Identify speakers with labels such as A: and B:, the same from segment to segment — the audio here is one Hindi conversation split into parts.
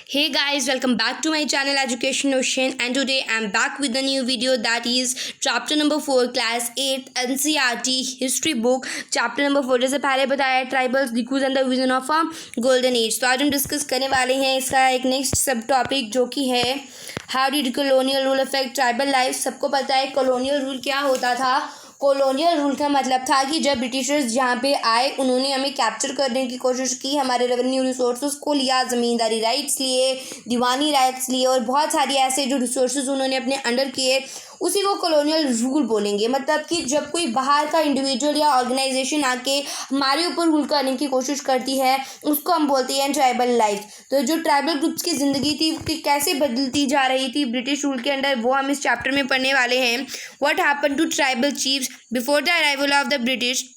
A: Hey guys, welcome back to my channel Education Ocean, and today I'm back with a new video that is chapter number 4 class 8 NCERT history book chapter number 4। जैसे पहले बताया tribals the cause and the vision of a golden age. तो आज हम डिस्कस करने वाले हैं इसका एक नेक्स्ट सब टॉपिक जो कि है how did colonial rule affect tribal life. सबको पता है कॉलोनियल रूल क्या होता था। कॉलोनियल रूल का मतलब था कि जब ब्रिटिशर्स यहाँ पे आए उन्होंने हमें कैप्चर करने की कोशिश की, हमारे रेवेन्यू रिसोर्सेज को लिया, ज़मींदारी राइट्स लिए, दीवानी राइट्स लिए और बहुत सारी ऐसे जो रिसोर्सेज उन्होंने अपने अंडर किए, उसी को कॉलोनियल रूल बोलेंगे। मतलब कि जब कोई बाहर का इंडिविजुअल या ऑर्गेनाइजेशन आके हमारे ऊपर रूल करने की कोशिश करती है उसको हम बोलते हैं ट्राइबल लाइफ। तो जो ट्राइबल ग्रुप्स की ज़िंदगी थी कि कैसे बदलती जा रही थी ब्रिटिश रूल के अंडर, वो हम इस चैप्टर में पढ़ने वाले हैं। What happened to tribal chiefs before the arrival of the British.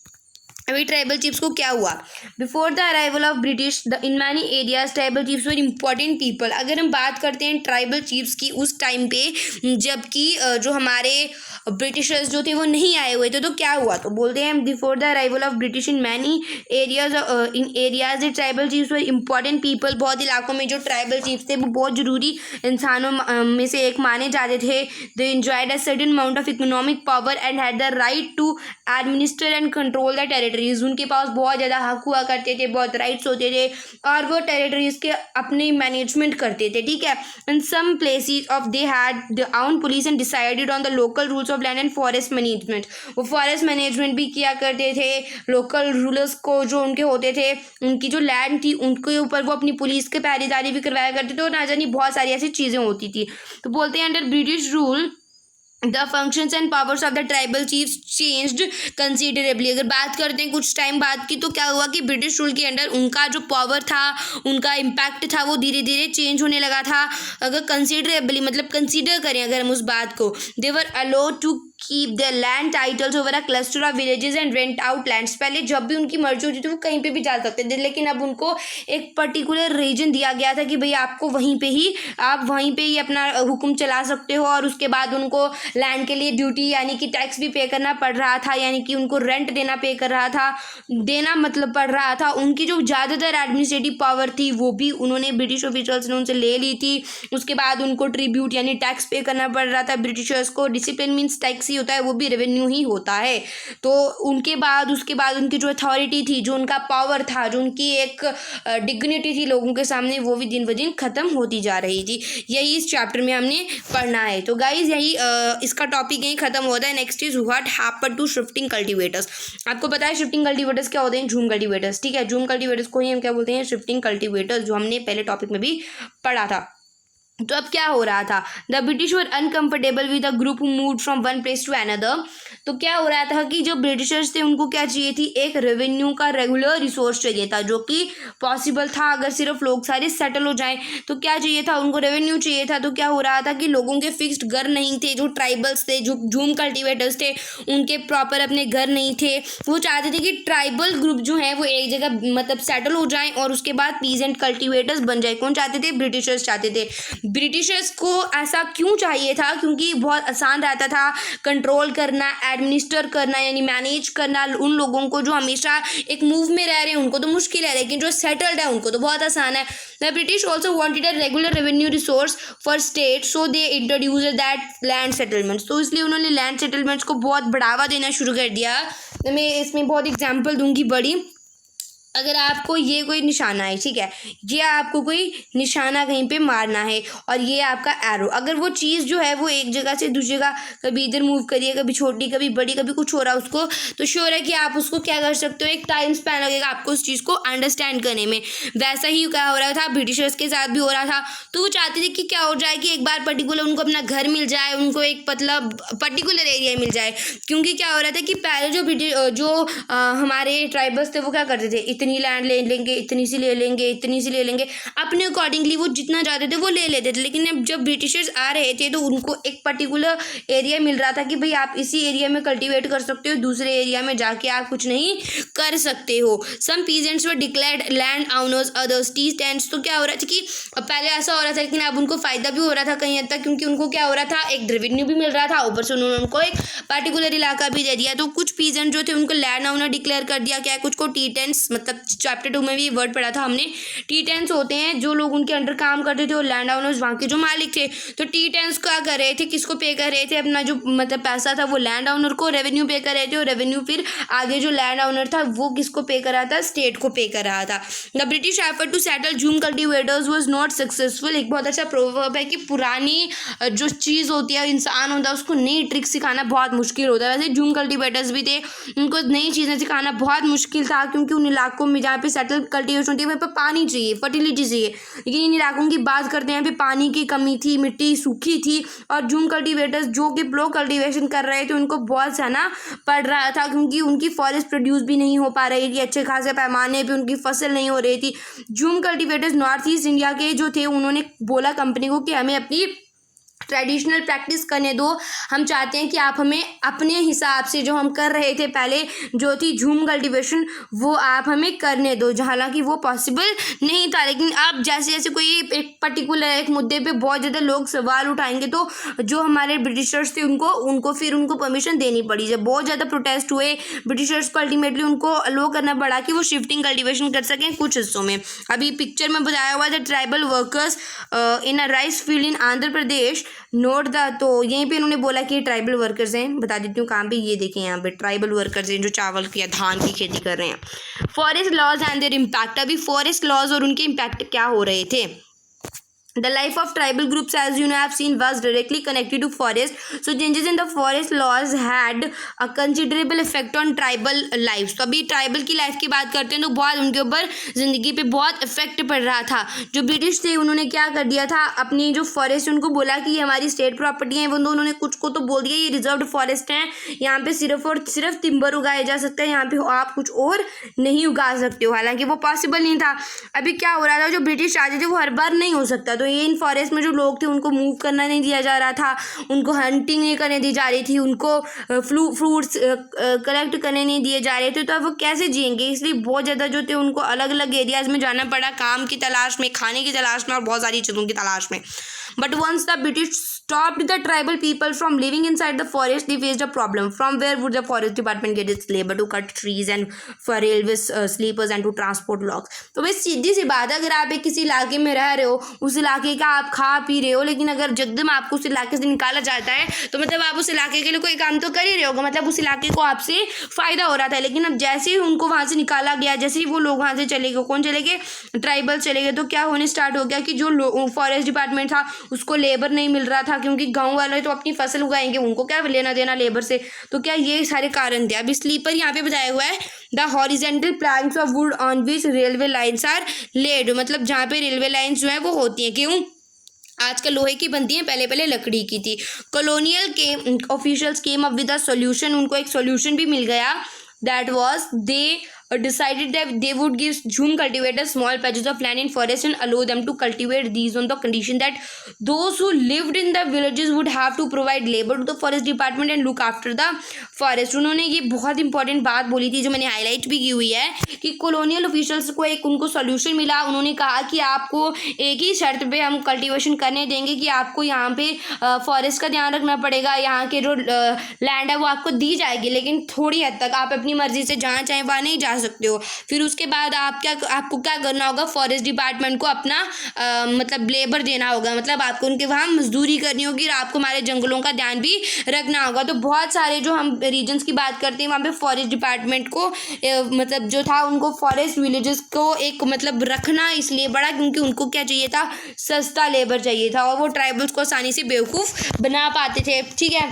A: अभी ट्राइबल चीफ्स को क्या हुआ before the arrival of British in many areas tribal chiefs were important people. अगर हम बात करते हैं ट्राइबल चीफ्स की उस टाइम पे जबकि जो हमारे ब्रिटिशर्स जो थे वो नहीं आए हुए थे, तो क्या हुआ, तो बोलते हैं before the arrival of British in many areas the tribal chiefs were important people. बहुत इलाकों में जो ट्राइबल चीफ्स थे वो बहुत ज़रूरी इंसानों में से एक माने जाते थे। They enjoyed a certain amount of economic power and had the right to administer and control the territories. उनके पास बहुत ज़्यादा हक हुआ करते थे, बहुत राइट्स होते थे और वो टेरिटरीज के अपने मैनेजमेंट करते थे। ठीक है, in some places of they had the own police and decided on the local rules of land and forest management. वो फॉरेस्ट मैनेजमेंट भी किया करते थे। लोकल रूलर्स को जो उनके होते थे, उनकी जो लैंड थी उनके ऊपर वो अपनी पुलिस के पहरेदारी भी करवाया करते थे और ना जानी बहुत सारी ऐसी चीज़ें होती थी। तो बोलते हैं under British rule the functions and powers of the tribal chiefs changed considerably. अगर बात करते हैं कुछ टाइम बाद की, तो क्या हुआ कि ब्रिटिश रूल के अंडर उनका जो पावर था, उनका इम्पैक्ट था, वो धीरे धीरे चेंज होने लगा था। अगर कंसिडरेबली मतलब कंसीडर करें अगर हम उस बात को, they were allowed to keep the land titles over a cluster of villages and rent out lands. पहले जब भी उनकी मर्जी होती थी वो कहीं पे भी जा सकते थे, लेकिन अब उनको एक पर्टिकुलर रीजन दिया गया था कि भाई आपको आप वहीं पे ही अपना हुक्म चला सकते हो। और उसके बाद उनको लैंड के लिए ड्यूटी यानी कि टैक्स भी पे करना पड़ रहा था, यानी कि उनको रेंट देना मतलब पड़ रहा था। उनकी जो ज़्यादातर एडमिनिस्ट्रेटिव पावर थी वो भी उन्होंने ब्रिटिश ऑफिशियल्स ने उनसे ले ली थी। उसके बाद उनको ट्रिब्यूट यानी टैक्स पे करना पड़ रहा था ब्रिटिशर्स को। डिसिप्लिन मीन्स टैक्स ही होता है, वो भी रेवेन्यू ही होता है। तो उसके बाद उनकी जो अथॉरिटी थी, जो उनका पावर था, जो उनकी एक डिग्निटी थी लोगों के सामने, वो भी दिन ब दिन ख़त्म होती जा रही थी। यही इस चैप्टर में हमने पढ़ना है। तो गाइज यही इसका टॉपिक यहीं ख़त्म होता है। Next is what happened to shifting cultivators. आपको पता है शिफ्टिंग कल्टीवेटर्स क्या होते हैं? झूम कल्टीवेटर्स। ठीक है, झूम कल्टीवेटर्स को ही हम क्या बोलते हैं? शिफ्टिंग कल्टीवेटर्स, जो हमने पहले टॉपिक में भी पढ़ा था। तो अब क्या हो रहा था? The British were uncomfortable with a group who moved from one place to another. तो क्या हो रहा था कि जो ब्रिटिशर्स थे उनको क्या चाहिए थी? एक रेवेन्यू का रेगुलर रिसोर्स चाहिए था, जो कि पॉसिबल था अगर सिर्फ लोग सारे सेटल हो जाएं। तो क्या चाहिए था? उनको रेवेन्यू चाहिए था। तो क्या हो रहा था कि लोगों के फिक्स्ड घर नहीं थे। जो ट्राइबल्स थे, जो झूम कल्टिवेटर्स थे, उनके प्रॉपर अपने घर नहीं थे। वो चाहते थे कि ट्राइबल ग्रुप जो है वो एक जगह मतलब सेटल हो जाएं और उसके बाद पीजेंट कल्टिवेटर्स बन जाए। कौन चाहते थे? ब्रिटिशर्स चाहते थे। ब्रिटिशर्स को ऐसा क्यों चाहिए था? क्योंकि बहुत आसान रहता था कंट्रोल करना, एडमिनिस्टर करना यानी मैनेज करना उन लोगों को जो हमेशा एक मूव में रह रहे हैं उनको तो मुश्किल है, लेकिन जो सेटल्ड है उनको तो बहुत आसान है। The British also wanted a regular revenue resource for state, so they introduce that land settlements. तो इसलिए उन्होंने लैंड सेटलमेंट्स को बहुत बढ़ावा देना शुरू कर दिया। तो मैं इसमें बहुत एग्जाम्पल दूंगी बड़ी। अगर आपको ये कोई निशाना है, ठीक है, ये आपको कोई निशाना कहीं पे मारना है और ये आपका एरो, अगर वो चीज़ जो है वो एक जगह से दूसरी जगह कभी इधर मूव करिए, कभी छोटी कभी बड़ी, कभी कुछ हो रहा है उसको, तो श्योर है कि आप उसको क्या कर सकते हो, एक टाइम स्पैन लगेगा आपको उस चीज़ को अंडरस्टैंड करने में। वैसा ही क्या हो रहा था ब्रिटिशर्स के साथ भी हो रहा था। तो वो चाहते थे कि क्या हो जाए कि एक बार पर्टिकुलर उनको अपना घर मिल जाए, उनको एक मतलब पर्टिकुलर एरिया मिल जाए। क्योंकि क्या हो रहा था कि पहले जो हमारे ट्राइबल्स थे वो क्या करते थे, इतनी लैंड ले लेंगे, इतनी सी ले लेंगे, इतनी सी ले लेंगे, अपने अकॉर्डिंगली वो जितना चाहते थे वो ले लेते थे। लेकिन अब जब ब्रिटिशर्स आ रहे थे तो उनको एक पर्टिकुलर एरिया मिल रहा था कि भाई आप इसी एरिया में कल्टीवेट कर सकते हो, दूसरे एरिया में जाके आप कुछ नहीं कर सकते हो। Some peasants were declared land owners, others tenants. तो क्या हो रहा था कि पहले ऐसा हो रहा था, लेकिन अब उनको फ़ायदा भी हो रहा था कहीं हद तक, क्योंकि उनको क्या हो रहा था, एक रेवेन्यू भी मिल रहा था, ऊपर से उन्होंने उनको एक पर्टिकुलर इलाका भी दे दिया। तो कुछ पीजेंट जो थे उनको लैंड ओनर डिक्लेयर कर दिया, क्या कुछ को टी टेंट्स मतलब चैप्टर 2 में भी ये वर्ड पढ़ा था हमने। टी10s होते हैं जो लोग उनके अंडर काम करते थे और लैंड ओनर्स वहाँ के जो मालिक थे। तो टी10s क्या कर रहे थे, किसको पे कर रहे थे, अपना जो मतलब पैसा था वो लैंड ओनर को रेवेन्यू पे कर रहे थे, और रेवेन्यू फिर आगे जो लैंड ओनर था वो किसको पे कर रहा था, स्टेट को पे कर रहा था। The British effort to settle jhum cultivators was not successful. एक बहुत अच्छा प्रोवर्ब है कि पुरानी जो चीज़ होती है, इंसान होता है, उसको नई ट्रिक सिखाना बहुत मुश्किल होता है। वैसे जूम कल्टिवेटर्स भी थे, उनको नई चीज़ें सिखाना बहुत मुश्किल था, क्योंकि उन इलाकों में जहाँ पे सेटल कल्टिवेशन होती है वहाँ पर पानी चाहिए, फर्टिलिटी चाहिए। लेकिन इन इलाकों की बात करते हैं, यहाँ पे पानी की कमी थी, मिट्टी सूखी थी, और जूम कल्टिवेटर्स जो कि ब्लो कल्टिवेशन कर रहे थे उनको बहुत सहना पड़ रहा था, क्योंकि उनकी फॉरेस्ट प्रोड्यूस भी नहीं हो पा रही थी, अच्छे खासे पैमाने पे उनकी फसल नहीं हो रही थी। Zoom cultivators north east India के जो थे, उन्होंने बोला कंपनी को कि हमें अपनी ट्रेडिशनल प्रैक्टिस करने दो, हम चाहते हैं कि आप हमें अपने हिसाब से जो हम कर रहे थे पहले जो थी जूम कल्टीवेशन, वो आप हमें करने दो। हालांकि वो पॉसिबल नहीं था, लेकिन अब जैसे जैसे कोई एक पर्टिकुलर एक मुद्दे पे बहुत ज़्यादा लोग सवाल उठाएंगे तो जो हमारे ब्रिटिशर्स थे उनको फिर उनको परमिशन देनी पड़ी। जब बहुत ज़्यादा प्रोटेस्ट हुए, ब्रिटिशर्स को अल्टीमेटली उनको अलो करना पड़ा कि वो शिफ्टिंग कल्टीवेशन कर सकें कुछ हिस्सों में। अभी पिक्चर में बताया हुआ था tribal workers in a rice field in Andhra Pradesh, note the. तो यहीं पे इन्होंने बोला कि ये ट्राइबल वर्कर्स हैं, बता देती हूँ कहाँ पे, ये देखें यहाँ पे ट्राइबल वर्कर्स हैं जो चावल की या धान की खेती कर रहे हैं। Forest laws and their impact. अभी फॉरेस्ट लॉज और उनके इम्पैक्ट क्या हो रहे थे। The life of tribal groups, as you know, have seen, was directly connected to forest. So changes in the forest laws had a considerable effect on tribal lives. तो अभी ट्राइबल की लाइफ की बात करते हैं तो बहुत उनके ऊपर ज़िंदगी पे बहुत इफेक्ट पड़ रहा था। जो ब्रिटिश थे उन्होंने क्या कर दिया था, अपनी जो फॉरेस्ट उनको बोला कि ये हमारी स्टेट प्रॉपर्टी है, वो उन्होंने कुछ को तो बोल दिया ये रिजर्व्ड फॉरेस्ट है, यहाँ पे सिर्फ और सिर्फ टिम्बर उगाया जा सकता है, यहाँ पे आप कुछ और नहीं उगा सकते हो। हालांकि वो पॉसिबल नहीं था। अभी क्या हो रहा था, जो ब्रिटिश राजा थे वो हर बार नहीं हो सकता, तो ये इन फॉरेस्ट में जो लोग थे उनको मूव करना नहीं दिया जा रहा था, उनको हंटिंग नहीं करने दी जा रही थी, उनको फ्रूट्स कलेक्ट करने नहीं दिए जा रहे थे, तो अब वो कैसे जिएंगे। इसलिए बहुत ज़्यादा जो थे उनको अलग अलग एरियाज़ में जाना पड़ा, काम की तलाश में, खाने की तलाश में और बहुत सारी चीज़ों की तलाश में। But once the British stopped the tribal people from living inside the forest, they faced a problem. From where would the forest department get its labor to cut trees and for railway sleepers and to transport logs? तो बस सीधी सी बात है, अगर आप एक किसी इलाके में रह रहे हो, उस इलाके का आप खा पी रहे हो, लेकिन अगर जगदम आपको उस इलाके से निकाला जाता है तो मतलब आप उस इलाके के लिए कोई काम तो कर ही रहे होगा, मतलब उस इलाके को आपसे फ़ायदा हो रहा था। लेकिन अब जैसे ही उनको वहाँ से निकाला गया, जैसे ही वो लोग वहाँ से चले गए, कौन चले गए, ट्राइबल चले गए, तो क्या होने स्टार्ट हो गया कि जो फॉरेस्ट डिपार्टमेंट था उसको लेबर नहीं मिल रहा था, क्योंकि गांव वाले तो अपनी फसल उगाएंगे, उनको क्या लेना देना लेबर से। तो क्या ये सारे कारण थे। अभी स्लीपर यहाँ पे बताया हुआ है, the horizontal planks of wood on which railway lines are laid, मतलब जहाँ पे रेलवे लाइन्स जो है वो होती हैं। क्यों, आजकल लोहे की बनती हैं, पहले पहले लकड़ी की थी। कॉलोनियल के officials came up with a solution, उनको एक सॉल्यूशन भी मिल गया, that was they decided that they would give Jhum cultivators small patches of land in forest and allow them to cultivate these on the condition that those who lived in the villages would have to provide labor to the forest department and look after the forest. उन्होंने ये बहुत इंपॉर्टेंट बात बोली थी जो मैंने हाईलाइट भी की हुई है कि कॉलोनियल ऑफिशियल्स को एक उनको सॉल्यूशन मिला। उन्होंने कहा कि आपको एक ही शर्त पे हम कल्टीवेशन करने देंगे कि आपको यहाँ पे फॉरेस्ट का ध्यान रखना पड़ेगा, यहाँ के जो लैंड है वो आपको दी जाएगी, लेकिन थोड़ी हद तक, आप अपनी मर्जी से जहाँ चाहें वहाँ नहीं जा सकते हो। फिर उसके बाद आपको क्या करना होगा, फॉरेस्ट डिपार्टमेंट को अपना मतलब लेबर देना होगा, मतलब आपको उनके वहाँ मजदूरी करनी होगी और आपको हमारे जंगलों का ध्यान भी रखना होगा। तो बहुत सारे जो हम रीजन्स की बात करते हैं वहाँ पे फॉरेस्ट डिपार्टमेंट को मतलब जो था उनको फॉरेस्ट विलेजेस को एक मतलब रखना इसलिए पड़ा क्योंकि उनको क्या चाहिए था, सस्ता लेबर चाहिए था और वो ट्राइबल्स को आसानी से बेवकूफ़ बना पाते थे। ठीक है,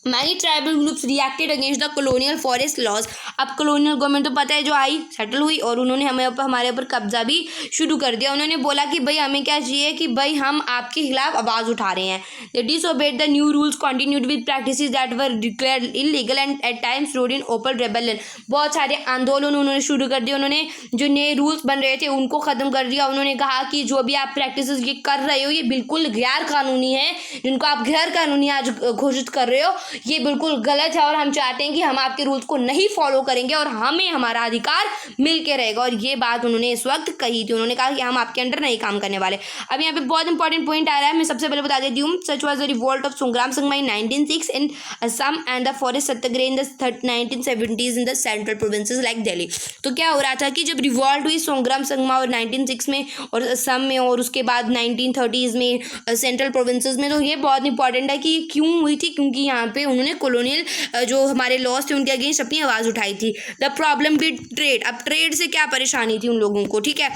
A: many tribal groups reacted against the colonial forest laws. अब कॉलोनियल गवर्नमेंट तो पता है जो आई, सेटल हुई और उन्होंने हमारे ऊपर कब्जा भी शुरू कर दिया। उन्होंने बोला कि भाई हमें क्या चाहिए कि भाई हम आपके खिलाफ आवाज़ उठा रहे हैं। They disobeyed the new rules, continued with practices that were declared illegal and at times rode in open rebellion. बहुत सारे आंदोलन उन्होंने शुरू कर दिए, उन्होंने जो नए रूल्स बन रहे थे उनको ख़त्म कर दिया। उन्होंने कहा कि जो भी आप प्रैक्टिसेस ये कर रहे हो ये बिल्कुल गैर कानूनी है, जिनको आप गैर कानूनी आज घोषित कर रहे हो, ये बिल्कुल गलत है और हम चाहते हैं कि हम आपके रूल्स को नहीं फॉलो करेंगे और हमें हमारा अधिकार मिल के रहेगा। और ये बात उन्होंने इस वक्त कही थी। उन्होंने कहा कि हम आपके अंडर नहीं काम करने वाले। अब यहाँ पे बहुत इंपॉर्टेंट पॉइंट आ रहा है, मैं सबसे पहले बता देती हूँ। Such was the revolt of Sangram Sangma in 1906 in Assam and the forest satyagraha in the 1970s in the central provinces like Delhi. तो क्या हो रहा था कि जब रिवॉल्ट हुई संग्राम संगमा और 1906 में और असम में और उसके बाद 1930s में सेंट्रल प्रोविंसेस में, तो ये बहुत इंपॉर्टेंट है कि क्यों हुई थी, क्योंकि यहाँ पे उन्होंने कॉलोनियल जो हमारे लॉज थे उनके अगेंस्ट अपनी आवाज़ उठाई थी। द प्रॉब्लम विद ट्रेड, अब ट्रेड से क्या परेशानी थी उन लोगों को, ठीक है।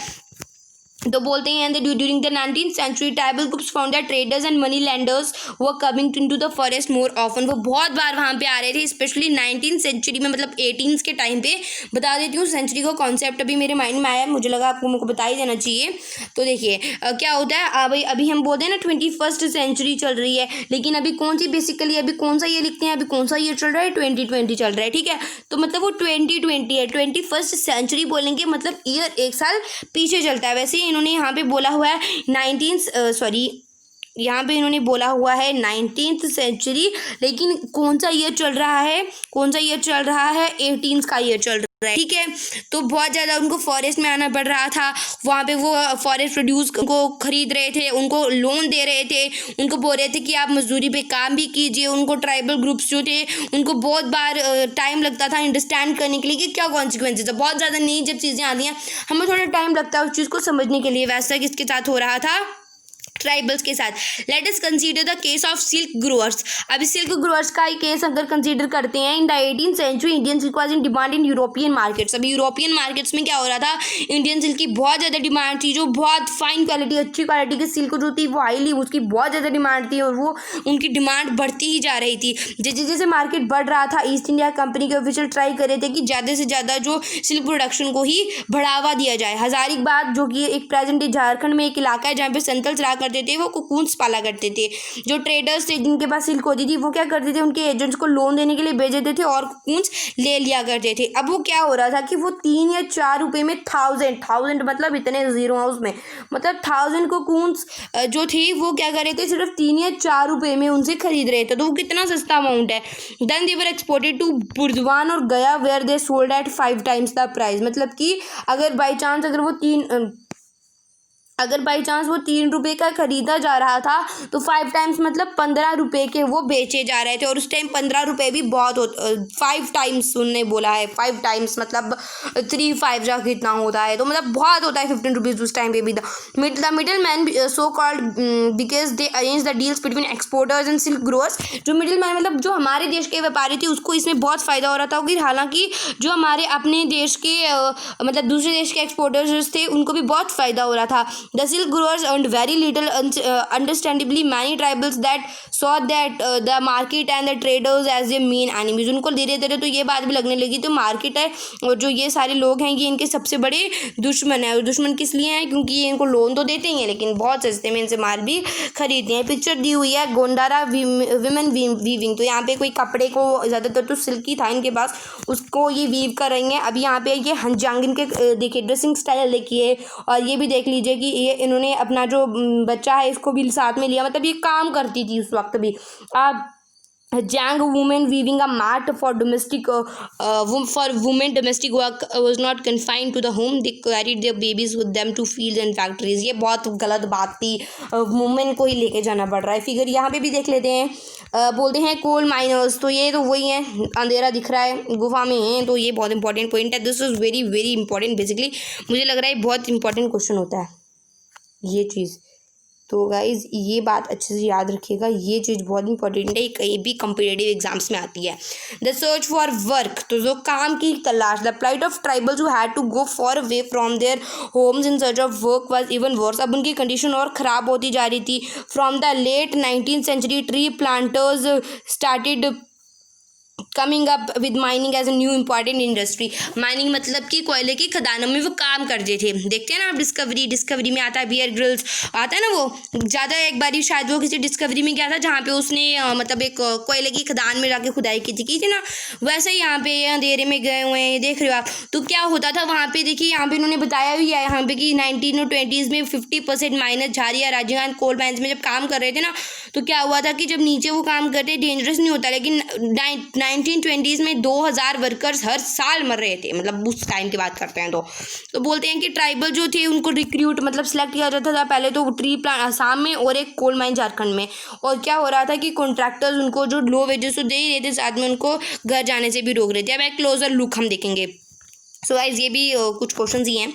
A: तो बोलते हैं during the 19th century tribal groups found that traders and money landers were coming into the forest more often. वो बहुत बार वहाँ पे आ रहे थे, स्पेशली 19th century में, मतलब 18th के टाइम पे। बता देती हूँ सेंचुरी का कॉन्सेप्ट अभी मेरे माइंड में आया, मुझे लगा आपको मुझको बता ही देना चाहिए। तो देखिए क्या होता है, अभी हम बोलते हैं ना 21st century चल रही है, लेकिन अभी कौन सी बेसिकली अभी कौन सा ये लिखते हैं, अभी कौन सा ईयर चल रहा है, 2020 चल रहा है, ठीक है। तो मतलब वो 2020 है, 21st century बोलेंगे मतलब ईयर एक साल पीछे चलता है। वैसे इन्होंने यहाँ पे बोला हुआ है यहाँ पे इन्होंने बोला हुआ है 19th century, लेकिन कौन सा ईयर चल रहा है, 18th का ईयर चल रहा है, ठीक है। तो बहुत ज़्यादा उनको फॉरेस्ट में आना पड़ रहा था, वहाँ पे वो फॉरेस्ट प्रोड्यूस को खरीद रहे थे, उनको लोन दे रहे थे, उनको बोल रहे थे कि आप मजदूरी पे काम भी कीजिए। उनको ट्राइबल ग्रुप्स जो थे उनको बहुत बार टाइम लगता था अंडरस्टैंड करने के लिए कि क्या कॉन्सिक्वेंसेज है। बहुत ज़्यादा नई जब चीज़ें आती हैं हमें थोड़ा टाइम लगता है उस चीज़ को समझने के लिए। वैसा किसके साथ हो रहा था, ट्राइबल्स के साथ। Let us consider the case of silk growers. अभी सिल्क ग्रोअर्स का ही केस अगर कंसीडर करते हैं, in the 18th century Indian silk was in demand in European markets. अभी यूरोपियन मार्केट्स में क्या हो रहा था, इंडियन सिल्क की बहुत ज़्यादा डिमांड थी, जो बहुत फाइन क्वालिटी अच्छी क्वालिटी की सिल्क जो थी वो हाईली, उसकी बहुत ज़्यादा डिमांड थी और वो उनकी डिमांड बढ़ती ही जा रही थी। जैसे जैसे मार्केट बढ़ रहा था, ईस्ट इंडिया कंपनी के ऑफिशियल ट्राई कर रहे थे कि ज़्यादा से ज़्यादा जो सिल्क प्रोडक्शन को ही बढ़ावा दिया जाए। हजारीबाग जो कि एक प्रेजेंट डे झारखंड में एक इलाका है जहाँ पे संतल्स रहा करते थे, वो कुकून्स पाला करते थे। जो ट्रेडर्स थे जिनके पास सिल्क होती थी वो क्या करते थे, उनके एजेंट्स को लोन देने के लिए भेज देते थे और कुकून्स ले लिया करते थे। अब वो क्या हो रहा था कि वो 3 या 4 रुपए में 1000 मतलब इतने जीरो हाउस में, मतलब 1000 कुकून्स जो थी वो क्या कर रहे थे, सिर्फ 3 या 4 रुपए में उनसे खरीद रहे थे। तो वो कितना सस्ता अमाउंट है। Then they were exported to Burdwan और Gaya where they sold at 5 times the price. मतलब कि अगर बाई चांस वो 3 रुपये का खरीदा जा रहा था तो 5 times मतलब 15 रुपये के वो बेचे जा रहे थे। और उस टाइम 15 रुपये भी बहुत 5 times उन्होंने बोला है, 5 times मतलब 3 5 कितना होता है, तो मतलब बहुत होता है 15 रुपीज़ उस टाइम पे भी। The middle man so called because they arrange the deals between exporters and silk growers. जो मिडिल मैन मतलब जो हमारे देश के व्यापारी थे उसको इसमें बहुत फ़ायदा हो रहा था, क्योंकि हालांकि जो हमारे अपने देश के मतलब दूसरे देश के एक्सपोर्टर्स थे उनको भी बहुत फ़ायदा हो रहा था। The silk growers earned very little, understandably many tribals that saw that the market and the traders as their main enemies। उनको धीरे धीरे तो ये बात भी लगने लगी तो मार्केट है और जो ये सारे लोग हैं ये इनके सबसे बड़े दुश्मन है। और दुश्मन किस लिए हैं, क्योंकि ये इनको लोन तो देते ही हैं लेकिन बहुत सस्ते में इनसे माल भी खरीदते हैं। पिक्चर दी हुई है गोंडारा विमेन वीविंग। तो यहाँ पे कोई कपड़े को ज़्यादातर तो सिल्की था इनके पास, उसको ये वीव कर रही हैं। अब यहाँ पे ये हंजांगिन के देखिए ड्रेसिंग स्टाइल देखिए, और ये भी देख लीजिए कि ये इन्होंने अपना जो बच्चा है इसको भी साथ में लिया, मतलब ये काम करती थी उस वक्त भी। Young women weaving a mat for domestic work was not confined to the home. They carried their babies with them to fields and factories। ये बहुत गलत बात थी, वुमेन को ही लेके जाना पड़ रहा है। फिगर यहाँ पे भी देख लेते हैं, बोलते हैं कोल माइनर्स। तो ये तो वही है, अंधेरा दिख रहा है, गुफा में हैं, तो ये बहुत इंपॉर्टेंट पॉइंट है। This is very very important. Basically मुझे लग रहा है बहुत इंपॉर्टेंट क्वेश्चन होता है ये चीज़। तो गाइज़ ये बात अच्छे से याद रखिएगा, ये चीज़ बहुत इंपॉर्टेंट है, कहीं भी कम्पिटेटिव एग्जाम्स में आती है। द सर्च फॉर वर्क, तो जो काम की तलाश। The plight of tribals who had to go far away from their homes in search of work was even worse. अब उनकी कंडीशन और ख़राब होती जा रही थी। From the late 19th century tree planters started coming up with mining as a new important industry. Mining मतलब कि कोयले की खदानों में वो काम करते थे। देखते हैं ना आप डिस्कवरी में आता है बियर ग्रिल्स, आता है ना वो ज़्यादा। एक बारी शायद वो किसी डिस्कवरी में गया था जहाँ पे उसने मतलब एक कोयले की खदान में जाके खुदाई की थी ना। वैसे ही यहाँ पे अंधेरे में गए हुए हैं, देख रहे हो आप। तो क्या होता था वहाँ पे, देखिए यहाँ पे इन्होंने बताया भी है यहाँ पे कि 19 और 20s में 50% माइनस झारिया राजस्थान कोल माइंस में जब काम कर रहे थे ना, तो क्या हुआ था कि जब नीचे वो काम करते डेंजरस नहीं होता, लेकिन 1920s में 2000 वर्कर्स हर साल मर रहे थे, मतलब उस टाइम की बात करते हैं। तो बोलते हैं कि ट्राइबल जो थे उनको रिक्रूट मतलब सेलेक्ट किया जाता था पहले तो ट्री प्लांट आसाम में और एक कोल माइन झारखंड में। और क्या हो रहा था कि कॉन्ट्रैक्टर्स उनको जो लो वेजेस तो दे ही रहे थे, साथ में उनको घर जाने से भी रोक रहे थे। अब एक क्लोजर लुक हम देखेंगे। सो गाइस ये भी कुछ क्वेश्चंस ही हैं।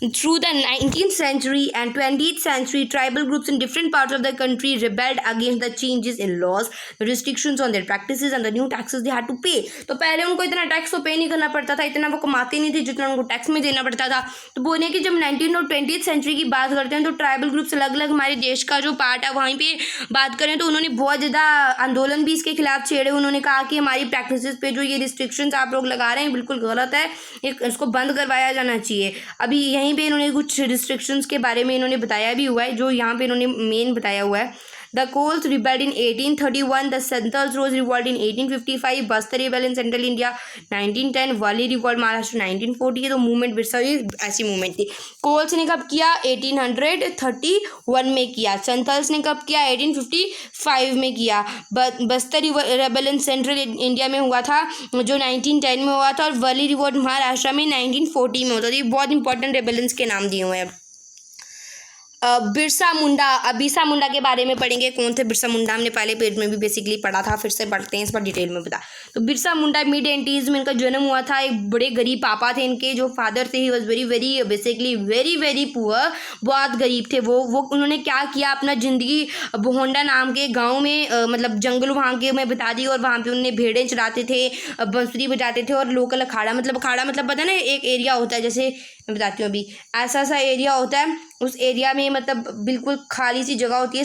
A: Through the 19th century and 20th century, tribal groups in different parts of the country rebelled against the changes in laws, restrictions on their practices and the new taxes they had to pay. तो पहले उनको इतना टैक्स तो पे नहीं करना पड़ता था, इतना वो कमाते नहीं थे जितना उनको टैक्स में देना पड़ता था। तो बोले कि जब 19 और 20th सेंचुरी की बात करते हैं तो ट्राइबल ग्रुप्स अलग अलग हमारे देश का जो पार्ट है वहीं पे बात करें तो उन्होंने बहुत ज़्यादा आंदोलन भी इसके खिलाफ छेड़े। उन्होंने कहा कि हमारी प्रैक्टिसेस पे जो ये रिस्ट्रिक्शंस आप लोग लगा रहे हैं बिल्कुल गलत है, इसको बंद करवाया जाना चाहिए। अभी यहीं पे इन्होंने कुछ रिस्ट्रिक्शंस के बारे में इन्होंने बताया भी हुआ है, जो यहाँ पे इन्होंने मेन बताया हुआ है। The Coles rebelled in 1831, the Santals Rose revolt in 1855, Bastar rebel in Central India 1910, Wali revolt Maharashtra 1940। तो मूवमेंट बिरसा ऐसी मूवमेंट थी। कोल्स ने कब किया? 1831 में किया। संथल्स ने कब किया? 1855 में किया। Bastar rebel in central India में हुआ था जो 1910 में हुआ था, और वली रिवोल्ट महाराष्ट्र में 1940 में होता था। ये बहुत इंपॉर्टेंट रेबेलेंस के नाम दिए हुए हैं। बिरसा मुंडा के बारे में पढ़ेंगे। कौन थे बिरसा मुंडा? हमने पहले पेज में भी बेसिकली पढ़ा था, फिर से पढ़ते हैं इस पर डिटेल में बता। तो बिरसा मुंडा मिड 80s में इनका जन्म हुआ था। एक बड़े गरीब पापा थे इनके, जो फादर थे ही वॉज वेरी पुअर, बहुत गरीब थे वो उन्होंने क्या किया, अपना ज़िंदगी बोहोंडा नाम के गाँव में मतलब जंगल वहाँ के में बिता दी, और वहाँ पे उन्होंने भेड़ें चराते थे, बांसुरी बजाते थे, और लोकल अखाड़ा मतलब पता ना एक एरिया होता है, जैसे मैं बताती हूँ अभी ऐसा सा एरिया होता है, उस एरिया में मतलब बिल्कुल खाली सी जगह होती है,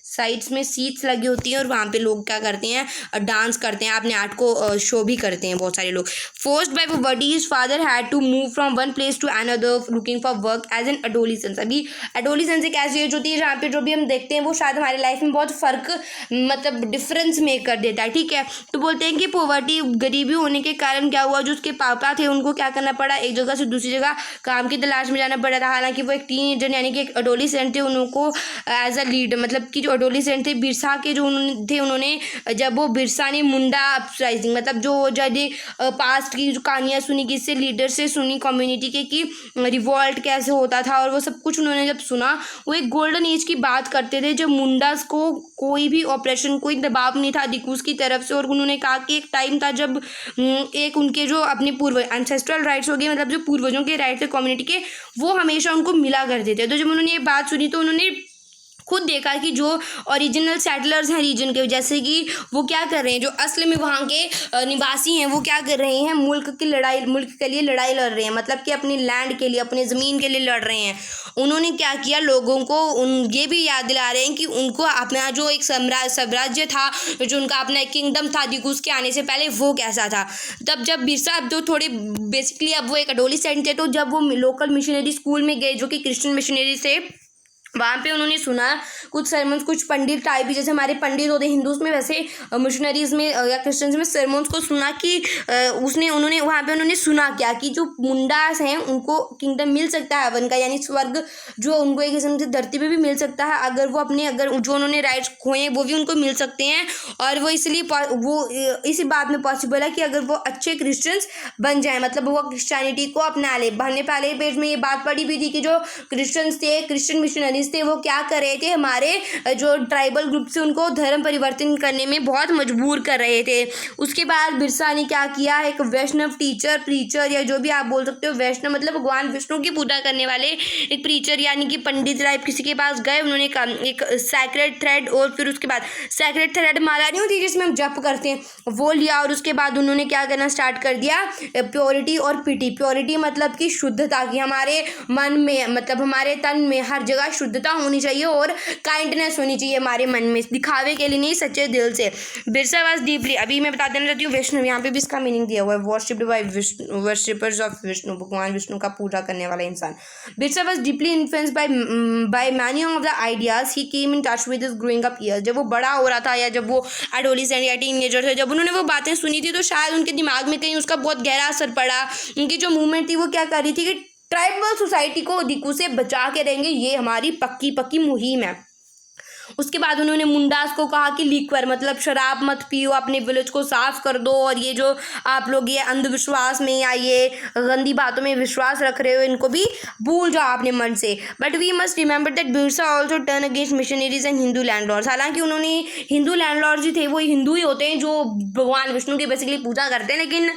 A: साइड्स में सीट्स लगी होती हैं, और वहाँ पे लोग क्या करते हैं, डांस करते हैं, अपने आर्ट को शो भी करते हैं बहुत सारे लोग। Forced by poverty his father had to move from one place to another looking for work as an adolescence. अभी एडोलिसेंस एक ऐसी एज होती है जहाँ पे जो भी हम देखते हैं वो शायद हमारे लाइफ में बहुत फ़र्क मतलब डिफरेंस मेक कर देता है, ठीक है। तो बोलते हैं कि पॉवर्टी गरीबी होने के कारण क्या हुआ, जो उसके पापा थे उनको क्या करना पड़ा, एक जगह से दूसरी जगह काम की तलाश में जाना पड़ा था। हालांकि वो एक टीनेजर यानी कि एक एडोलिसेंट थे, उनको एज अ लीड मतलब कि जो एडोलिसेंट थे बिरसा के जो उन्होंने जब वो बिरसा ने मुंडा अपराइजिंग मतलब जो जब पास्ट की जो कहानियाँ सुनी, किससे लीडर से सुनी कम्युनिटी के कि रिवॉल्ट कैसे होता था, और वो सब कुछ उन्होंने जब सुना, वो एक गोल्डन एज की बात करते थे जब मुंडास को कोई भी ऑपरेशन, कोई दबाव नहीं था दिकूस की तरफ से। और उन्होंने कहा कि एक टाइम था जब एक उनके जो अपने एंसेस्ट्रल राइट्स हो गए, मतलब जो पूर्वजों के राइट्स थे कम्युनिटी के, वो हमेशा उनको मिला करते थे। तो जब उन्होंने ये बात सुनी तो उन्होंने खुद देखा कि जो ओरिजिनल सेटलर्स हैं रीजन के, जैसे कि वो क्या कर रहे हैं, जो असल में वहाँ के निवासी हैं, वो क्या कर रहे हैं, मुल्क के लिए लड़ाई लड़ रहे हैं, मतलब कि अपनी लैंड के लिए, अपनी ज़मीन के लिए लड़ रहे हैं। उन्होंने क्या किया, लोगों को ये भी याद दिला रहे हैं कि उनको अपना जो एक साम्राज्य था, जो उनका अपना एक किंगडम था दिकूस के आने से पहले, वो कैसा था। तब जब बिरसा अब जो थोड़े बेसिकली अब वो एक एडोलिसेंट थे, तो जब वो लोकल मिशनरी स्कूल में गए जो कि क्रिश्चियन मिशनरी थे, वहाँ पे उन्होंने सुना कुछ सरमन्स, कुछ पंडित टाइप भी, जैसे हमारे पंडित होते हैं हिंदूज़ में, वैसे मिशनरीज़ में या क्रिश्चियंस में सरमन्स को सुना कि उन्होंने वहाँ पे उन्होंने सुना क्या कि जो मुंडास हैं उनको किंगडम मिल सकता है हेवन का, यानी स्वर्ग जो उनको एक किस्म से धरती पे भी मिल सकता है, अगर जो उन्होंने राइट्स खोए वो भी उनको मिल सकते हैं। और वो इसलिए वो इसी बात में पॉसिबल है कि अगर वो अच्छे क्रिश्चियंस बन जाए, मतलब वो क्रिश्चियनिटी को अपना ले। हमने पहले पेज में ये बात पढ़ी भी थी कि जो क्रिश्चियंस थे, क्रिश्चियन मिशनरी थे, वो क्या कर रहे थे, हमारे जो ट्राइबल ग्रुप से उनको धर्म परिवर्तन करने में बहुत मजबूर कर रहे थे। उसके बाद बिरसा ने क्या किया, एक वैष्णव प्रीचर या जो भी आप बोल सकते हो, वैष्णव मतलब भगवान विष्णु की पूजा करने वाले एक प्रीचर यानी कि पंडित टाइप किसी के पास गए। उन्होंने एक सैक्रेड थ्रेड, और फिर उसके बाद सैक्रेड थ्रेड माला नहीं होती जिसमें हम जप करते हैं, वो लिया, और उसके बाद उन्होंने क्या करना स्टार्ट कर दिया, प्योरिटी और पिटी। प्योरिटी मतलब कि शुद्धता, की हमारे मन में मतलब हमारे तन में हर जगह शुद्ध शुद्धता होनी चाहिए और काइंडनेस होनी चाहिए हमारे मन में, दिखावे के लिए नहीं, सच्चे दिल से। बिरसा वाज डीपली, अभी मैं बता देना चाहती हूँ वैष्णव, यहाँ पे भी इसका मीनिंग दिया हुआ है, worshipped bye Vishnu, worshippers of Vishnu, भगवान विष्णु का पूजा करने वाला इंसान। Birsa was deeply influenced by many of the ideas he came in touch with his growing up years. जब वो बड़ा हो रहा था या जब वो एडोलेसेंट या टीनेजर थे, जब उन्होंने वो बातें सुनी थी तो शायद उनके दिमाग में कहीं उसका बहुत गहरा असर पड़ा। उनकी जो मूवमेंट थी वो क्या कर रही थी कि ट्राइबल सोसाइटी को दिक्कू से बचा के रहेंगे, ये हमारी पक्की पक्की मुहिम है। उसके बाद उन्होंने मुंडास को कहा कि लिक्वर मतलब शराब मत पियो, अपने विलेज को साफ कर दो, और ये जो आप लोग ये अंधविश्वास में या ये गंदी बातों में विश्वास रख रहे हो इनको भी भूल जाओ अपने मन से। But we must remember that Birsa also turn against missionaries and Hindu landlords. हालांकि उन्होंने हिंदू लैंडलॉर्ड जो थे वो हिंदू ही होते हैं जो भगवान विष्णु की बेसिकली पूजा करते हैं, लेकिन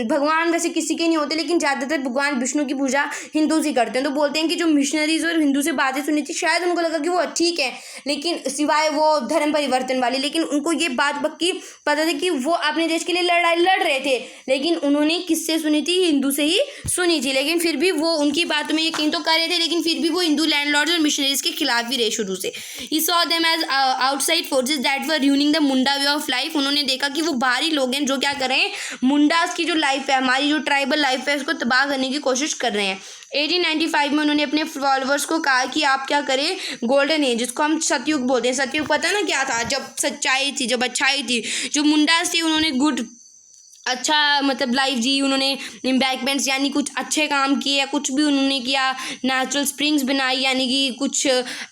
A: भगवान वैसे किसी के नहीं होते, लेकिन ज़्यादातर भगवान विष्णु की पूजा हिंदू ही करते हैं। तो बोलते हैं कि जो मिशनरीज और हिंदू से बातें सुनी थी शायद उनको लगा कि वो ठीक है, लेकिन सिवाय वो धर्म परिवर्तन वाली, लेकिन उनको ये बात पक्की पता थी कि वो अपने देश के लिए लड़ाई लड़ रहे थे, लेकिन उन्होंने किससे सुनी थी, हिंदू से ही सुनी थी। लेकिन फिर भी वो उनकी बातों में यकीन तो कर रहे थे, लेकिन फिर भी वो हिंदू लैंडलॉर्ड्स और मिशनरीज के खिलाफ ही रहे शुरू से। ही saw them as outside forces that were ruining the Munda way of life. उन्होंने देखा कि वो बाहरी लोग हैं जो क्या कर रहे हैं, मुंडास की जो लाइफ है, हमारी जो ट्राइबल लाइफ है, उसको तबाह करने की कोशिश कर रहे हैं। 1895 में उन्होंने अपने फॉलोअर्स को कहा कि आप क्या करें, गोल्डन एज जिसको हम सतयुग बोलते हैं, सतयुग पता है ना क्या था, जब सच्चाई थी, जब अच्छाई थी, जो मुंडास थी उन्होंने गुड अच्छा मतलब लाइफ जी, उन्होंने एम्बैंकमेंट्स यानी कुछ अच्छे काम किए या कुछ भी उन्होंने किया, नेचुरल स्प्रिंग्स बनाई यानी कि कुछ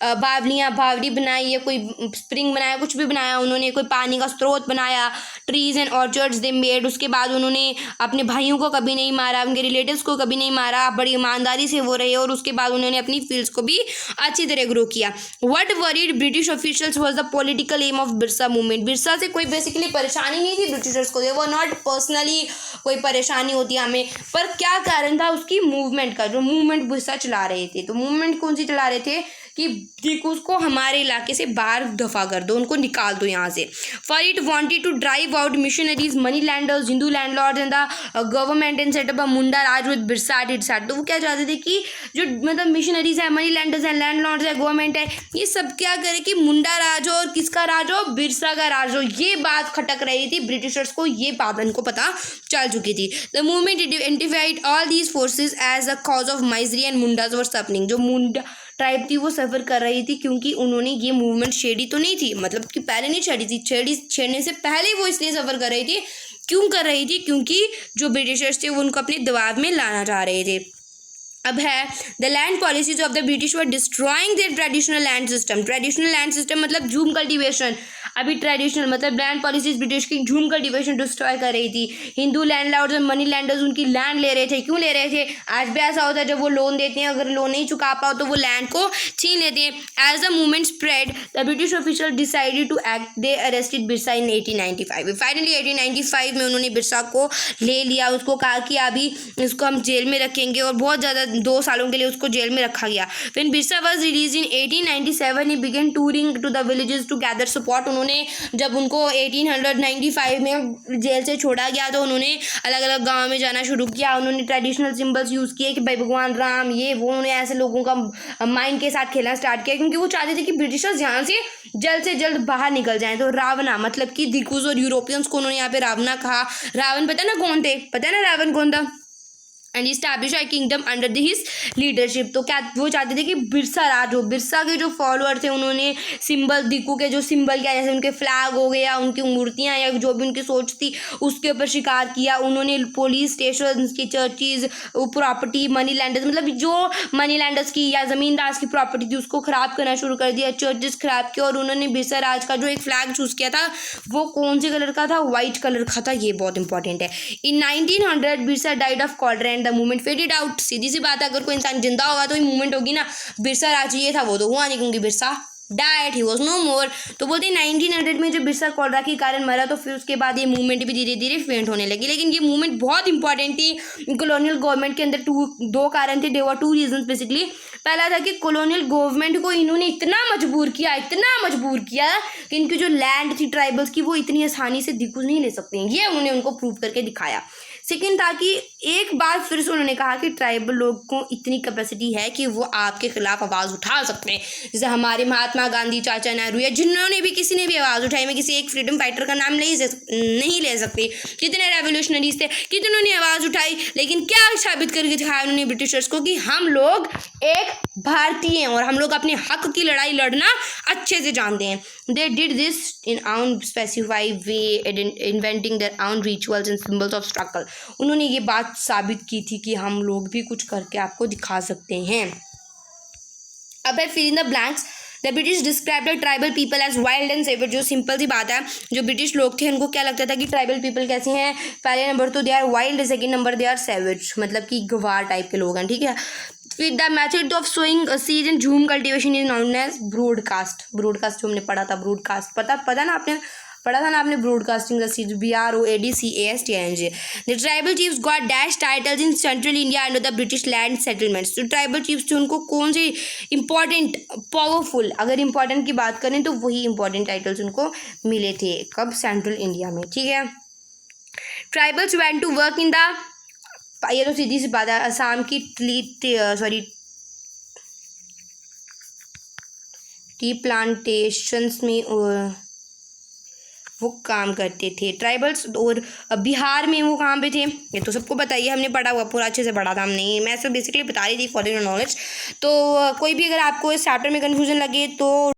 A: बावड़ी बनाई या कोई स्प्रिंग बनाया, कुछ भी बनाया उन्होंने, कोई पानी का स्रोत बनाया, trees and orchards they made. उसके बाद उन्होंने अपने भाइयों को कभी नहीं मारा, उनके रिलेटिव्स को कभी नहीं मारा, बड़ी ईमानदारी से वो रहे, और उसके बाद उन्होंने अपनी फील्ड्स को भी अच्छी तरह ग्रो किया। What worried British officials was the political aim of Birsa movement. Birsa से कोई बेसिकली परेशानी नहीं थी ब्रिटिशर्स को, दे वर नॉट पर्सनली कोई परेशानी होती है हमें, पर क्या कारण था उसकी मूवमेंट का, जो मूवमेंट बिरसा चला रहे थे। तो मूवमेंट कौन सी चला रहे थे कि दिक्कूस को हमारे इलाके से बाहर दफा कर दो, उनको निकाल दो यहाँ से। For it wanted to drive out missionaries, money lenders, Hindu landlords and the government and set up a Munda raj with Birsa at its head. तो वो क्या चाहते थे कि जो मतलब मिशनरीज है, मनी लैंडर्स है, लैंडलॉर्ड्स है, गवर्नमेंट है, ये सब क्या करे कि मुंडा राज हो, और किसका राज हो, बिरसा का राज हो। ये बात खटक रही थी ब्रिटिशर्स को, ये बात उनको पता चल चुकी थी। The movement identified all these forces as the cause of misery and Mundas were suffering. जो मुंडा ट्राइब थी वो सफ़र कर रही थी, क्योंकि उन्होंने ये मूवमेंट छेड़ी तो नहीं थी, मतलब कि पहले नहीं छेड़ी थी, छेड़ने से पहले वो इसलिए सफ़र कर रही थी। क्यों कर रही थी? क्योंकि जो ब्रिटिशर्स थे वो उनको अपने दबाव में लाना चाह रहे थे। अब है the land policies of the British were destroying there traditional land system. Traditional land system मतलब झूम कल्टिवेशन, अभी ट्रेडिशनल मतलब लैंड पॉलिसीज ब्रिटिश की झूम कल्टिवेशन डिस्ट्रॉय कर रही थी। हिंदू लैंडलॉर्ड्स और मनी लैंडर्स उनकी लैंड ले रहे थे। क्यों ले रहे थे? आज भी ऐसा होता है, जब वो लोन देते हैं, अगर लोन नहीं चुका पाओ तो वो लैंड को छीन लेते हैं। As the movement spread the British official decided to act, they arrested Birsa in 1895। Finally 1895 में उन्होंने बिरसा को ले लिया, उसको कहा कि अभी इसको हम जेल में रखेंगे, और बहुत ज़्यादा 2 सालों के लिए उसको जेल में रखा गया। When Birsa was release in 1897 he began touring to the villages to gather support. उन्होंने जब उनको 1895 में जेल से छोड़ा गया तो उन्होंने अलग अलग गाँव में जाना शुरू किया। उन्होंने ट्रेडिशनल सिंबल्स यूज़ किए कि भाई भगवान राम ये वो, उन्होंने ऐसे लोगों का माइंड के साथ खेलना स्टार्ट किया, क्योंकि वो चाहते थे कि ब्रिटिशर्स यहाँ से जल्द बाहर निकल जाएं। तो रावणा मतलब कि दिक्कूस और यूरोपियंस को उन्होंने यहाँ पे रावणा कहा। रावण पता ना कौन थे? पता है ना रावण कौन था? And establish a kingdom under the his leadership. तो क्या वो चाहते थे कि बिरसा राज हो। बिरसा के जो फॉलोअर थे उन्होंने सिंबल, दिक्कू के जो सिंबल क्या, जैसे उनके फ्लैग हो गया, उनकी मूर्तियाँ या जो भी उनकी सोच थी उसके ऊपर शिकार किया। उन्होंने पुलिस स्टेशन की, चर्चिज़, प्रॉपर्टी, मनी लैंडर्स मतलब जो मनी लैंडर्स की या ज़मींदार की प्रॉपर्टी थी उसको ख़राब करना शुरू कर दिया, चर्चिज़ ख़राब किया। और उन्होंने बिरसा राज का जो एक फ्लैग चूज़ किया था वो कौन से कलर का था? वाइट कलर का था। ये बहुत इंपॉर्टेंट है। In 1900 Birsa died of cholera and the movement faded out. सीधी सी बात है, अगर कोई इंसान जिंदा होगा तो ही मूवमेंट होगी ना। बिरसा राज ये था वो तो हुआ नहीं, क्योंकि Birsa died, he was no more. तो बोलते हैं 1900 में जब बिरसा कॉलरा के कारण मरा तो फिर उसके बाद ये मूवमेंट भी धीरे धीरे फेंट होने लगी। लेकिन ये मूवमेंट बहुत इंपॉर्टेंट थी कॉलोनियल गवर्नमेंट के अंदर। 2 कारण थे, देयर वर 2 रीजंस बेसिकली। पहला था कि कॉलोनियल गवर्नमेंट को इन्होंने इतना मजबूर किया कि इनकी जो लैंड थी ट्राइबल्स की वो इतनी आसानी से दिक्कत नहीं ले सकते हैं, ये उन्होंने उनको प्रूव करके दिखाया। सेकेंड था कि एक बार फिर से उन्होंने कहा कि ट्राइबल लोग को इतनी कैपेसिटी है कि वो आपके खिलाफ आवाज़ उठा सकते हैं, जैसे हमारे महात्मा गांधी, चाचा नेहरू या जिन्होंने भी किसी ने भी आवाज़ उठाई, मैं किसी एक फ्रीडम फाइटर का नाम नहीं ले सकती, कितने रेवोल्यूशनरीज थे, कितनों ने आवाज़ उठाई, लेकिन क्या साबित करके दिखाया उन्होंने ब्रिटिशर्स को कि हम लोग एक भारतीय हैं और हम लोग अपने हक की लड़ाई लड़ना अच्छे से जानते हैं। दे डिड दिस इन आउन स्पेसिफाई वे, इन्वेंटिंग देयर आउन rituals and symbols of struggle. उन्होंने ये बात साबित की थी कि हम लोग भी कुछ करके आपको दिखा सकते हैं। अब है fill in the blanks. The British describe the tribal people as wild and savage. जो सिंपल सी बात है, जो ब्रिटिश लोग थे उनको क्या लगता था कि ट्राइबल पीपल कैसे हैं, पहले नंबर तो they are wild, second number they are savage, मतलब कि गवार टाइप के लोग हैं, ठीक है। फिर the method of sowing seed and jhum cultivation is known as broadcast. Broadcast जो हमने पढ़ा था, ब्रॉडकास्ट पता ना आपने पढ़ा था ना आपने, broadcasting the seeds, BROADCASTING। The tribal chiefs got dash titles in central India under the British land settlements. जो ट्राइबल चीफ्स थे उनको कौन से इंपॉर्टेंट, पावरफुल, अगर इंपॉर्टेंट की बात करें तो वही इंपॉर्टेंट टाइटल्स उनको मिले थे, कब, सेंट्रल इंडिया में, ठीक है। Tribals went to work in the, ये तो सीधी सी बात है, असम की टी प्लांटेशंस में वो काम करते थे ट्राइबल्स। और बिहार में वो कहाँ पे थे, ये तो सबको बताइए, हमने पढ़ा हुआ, पूरा अच्छे से पढ़ा था हमने, मैं सब बेसिकली बता रही थी फॉर योर नॉलेज। तो कोई भी अगर आपको इस चैप्टर में कन्फ्यूजन लगे तो